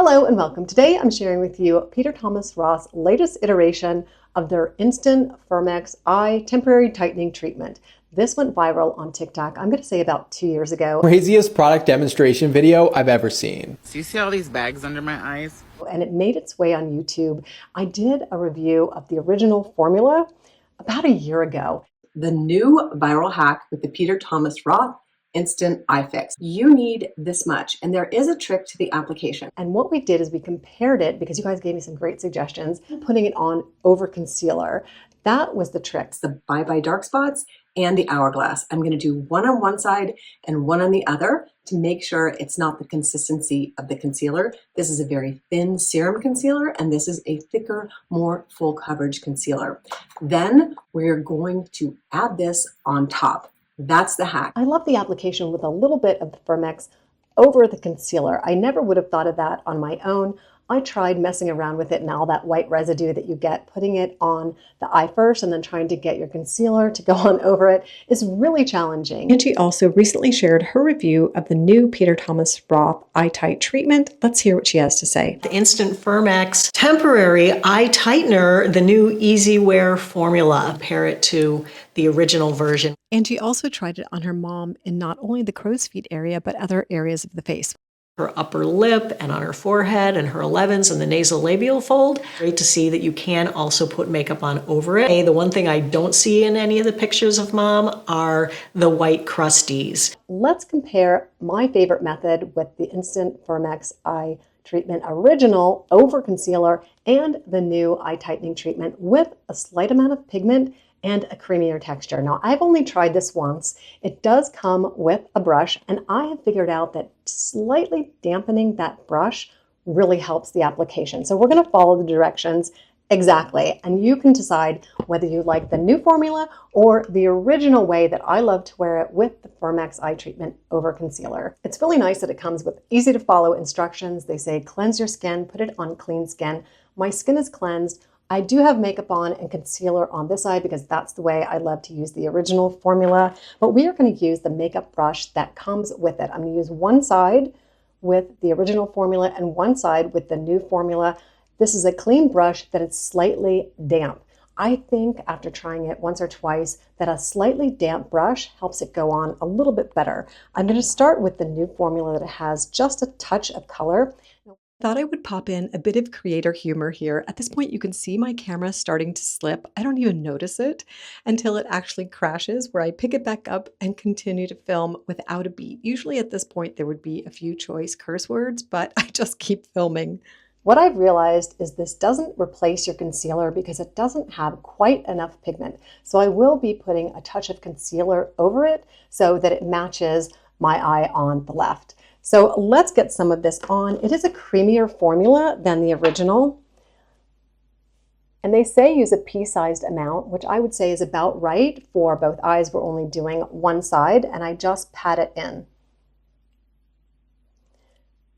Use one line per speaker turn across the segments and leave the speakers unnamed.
Hello and welcome. Today I'm sharing with you Peter Thomas Roth's latest iteration of their Instant FirmX Eye Temporary Tightening Treatment. This went viral on TikTok, I'm going to say about 2 years ago.
Craziest product demonstration video I've ever seen.
So you see all these bags under my eyes?
And it made its way on YouTube. I did a review of the original formula about a year ago. The new viral hack with the Peter Thomas Roth Instant Eye Fix. You need this much, and there is a trick to the application. And what we did is we compared it, because you guys gave me some great suggestions, putting it on over concealer. That was the trick. It's the Bye Bye Dark Spots and the Hourglass. I'm going to do one on one side and one on the other to make sure it's not the consistency of the concealer. This is a very thin serum concealer, and this is a thicker, more full coverage concealer. Then we're going to add this on top. That's the hack. I love the application with a little bit of the FirmX over the concealer. I never would have thought of that on my own. I tried messing around with it and all that white residue that you get, putting it on the eye first and then trying to get your concealer to go on over it is really challenging.
Angie also recently shared her review of the new Peter Thomas Roth Eye Tight Treatment. Let's hear what she has to say.
The Instant FirmX Temporary Eye Tightener, the new Easy Wear formula. Compare it to the original version.
Angie also tried it on her mom in not only the crow's feet area, but other areas of the face.
Her upper lip and on her forehead and her 11s and the nasolabial fold. Great to see that you can also put makeup on over it. The one thing I don't see in any of the pictures of mom are the white crusties.
Let's compare my favorite method with the Instant FirmX Eye Treatment Original over concealer and the new eye tightening treatment with a slight amount of pigment and a creamier texture. Now, I've only tried this once. It does come with a brush, and I have figured out that slightly dampening that brush really helps the application. So we're gonna follow the directions exactly, and you can decide whether you like the new formula or the original way that I love to wear it with the FirmX eye treatment over concealer. It's really nice that it comes with easy to follow instructions. They say cleanse your skin, put it on clean skin. My skin is cleansed. I do have makeup on and concealer on this eye because that's the way I love to use the original formula, but we are going to use the makeup brush that comes with it. I'm going to use one side with the original formula and one side with the new formula. This is a clean brush that is slightly damp. I think after trying it once or twice that a slightly damp brush helps it go on a little bit better. I'm going to start with the new formula that has just a touch of color.
Thought I would pop in a bit of creator humor here. At this point, you can see my camera starting to slip. I don't even notice it until it actually crashes, where I pick it back up and continue to film without a beat. Usually at this point, there would be a few choice curse words, but I just keep filming.
What I've realized is this doesn't replace your concealer because it doesn't have quite enough pigment. So I will be putting a touch of concealer over it so that it matches my eye on the left. So let's get some of this on. It is a creamier formula than the original. And they say use a pea-sized amount, which I would say is about right for both eyes. We're only doing one side, and I just pat it in.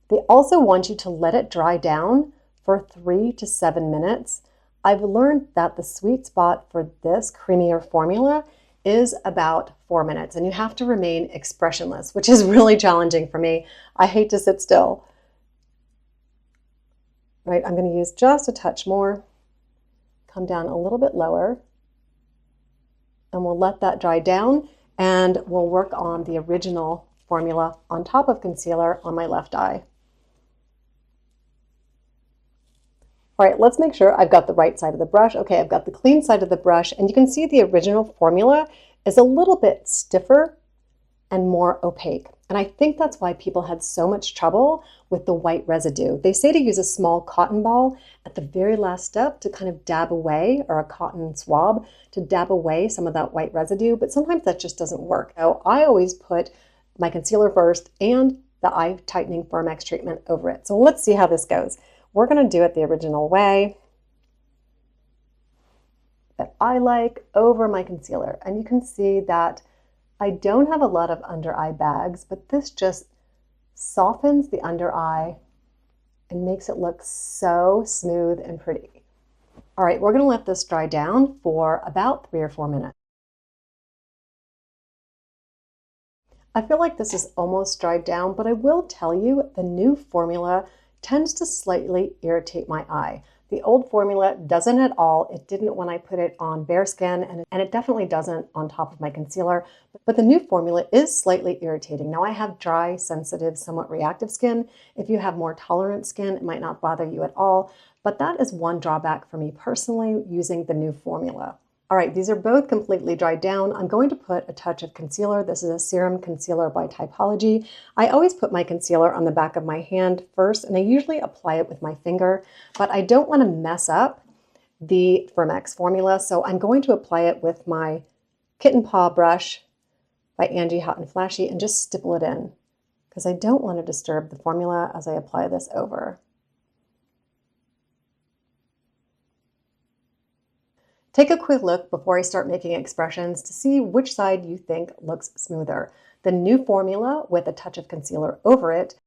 They also want you to let it dry down for 3 to 7 minutes. I've learned that the sweet spot for this creamier formula is about 4 minutes, and you have to remain expressionless, which is really challenging for me. I hate to sit still. Right, I'm going to use just a touch more, come down a little bit lower, and we'll let that dry down, and we'll work on the original formula on top of concealer on my left eye. All right, let's make sure I've got the right side of the brush. Okay, I've got the clean side of the brush, and you can see the original formula is a little bit stiffer and more opaque. And I think that's why people had so much trouble with the white residue. They say to use a small cotton ball at the very last step to kind of dab away, or a cotton swab to dab away some of that white residue, but sometimes that just doesn't work. So I always put my concealer first and the eye tightening FirmX treatment over it. So let's see how this goes. We're going to do it the original way that I like over my concealer. And you can see that I don't have a lot of under eye bags, but this just softens the under eye and makes it look so smooth and pretty. All right, we're going to let this dry down for about 3 or 4 minutes. I feel like this is almost dried down, but I will tell you the new formula tends to slightly irritate my eye. The old formula doesn't at all. It didn't when I put it on bare skin, and it definitely doesn't on top of my concealer. But the new formula is slightly irritating. Now I have dry, sensitive, somewhat reactive skin. If you have more tolerant skin, it might not bother you at all. But that is one drawback for me personally using the new formula. All right, these are both completely dried down. I'm going to put a touch of concealer. This is a serum concealer by TYPOLOGY. I always put my concealer on the back of my hand first, and I usually apply it with my finger, but I don't want to mess up the FirmX formula, so I'm going to apply it with my Kitten Paw brush by Angie Hot and Flashy and just stipple it in, because I don't want to disturb the formula as I apply this over. Take a quick look before I start making expressions to see which side you think looks smoother. The new formula with a touch of concealer over it,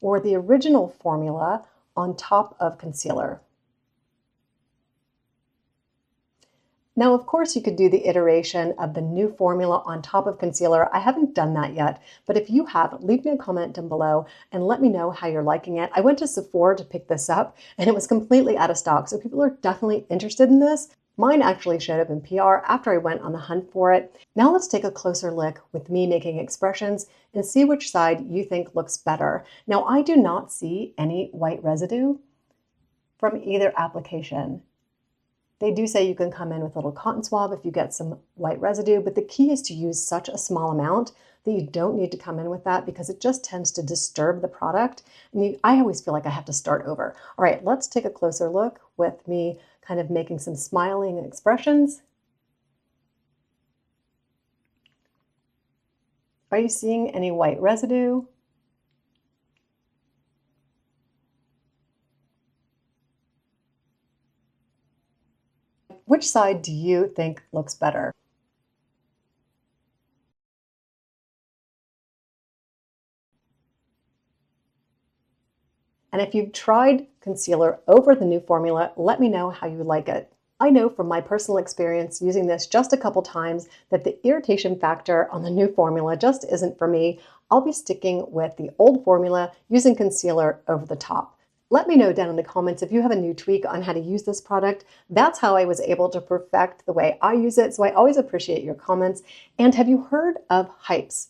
or the original formula on top of concealer. Now, of course, you could do the iteration of the new formula on top of concealer. I haven't done that yet, but if you have, leave me a comment down below and let me know how you're liking it. I went to Sephora to pick this up and it was completely out of stock, so people are definitely interested in this. Mine actually showed up in PR after I went on the hunt for it. Now let's take a closer look with me making expressions and see which side you think looks better. Now, I do not see any white residue from either application. They do say you can come in with a little cotton swab if you get some white residue, but the key is to use such a small amount that you don't need to come in with that because it just tends to disturb the product. And I always feel like I have to start over. All right, let's take a closer look with me kind of making some smiling expressions. Are you seeing any white residue? Which side do you think looks better? And if you've tried concealer over the new formula, let me know how you like it. I know from my personal experience using this just a couple times that the irritation factor on the new formula just isn't for me. I'll be sticking with the old formula using concealer over the top. Let me know down in the comments if you have a new tweak on how to use this product. That's how I was able to perfect the way I use it, so I always appreciate your comments. And have you heard of hypes?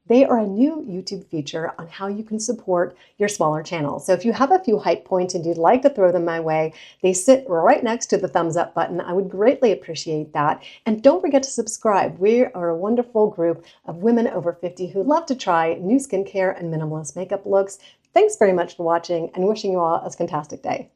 They are a new YouTube feature on how you can support your smaller channel. So if you have a few hype points and you'd like to throw them my way, they sit right next to the thumbs up button. I would greatly appreciate that. And don't forget to subscribe. We are a wonderful group of women over 50 who love to try new skincare and minimalist makeup looks. Thanks very much for watching and wishing you all a fantastic day.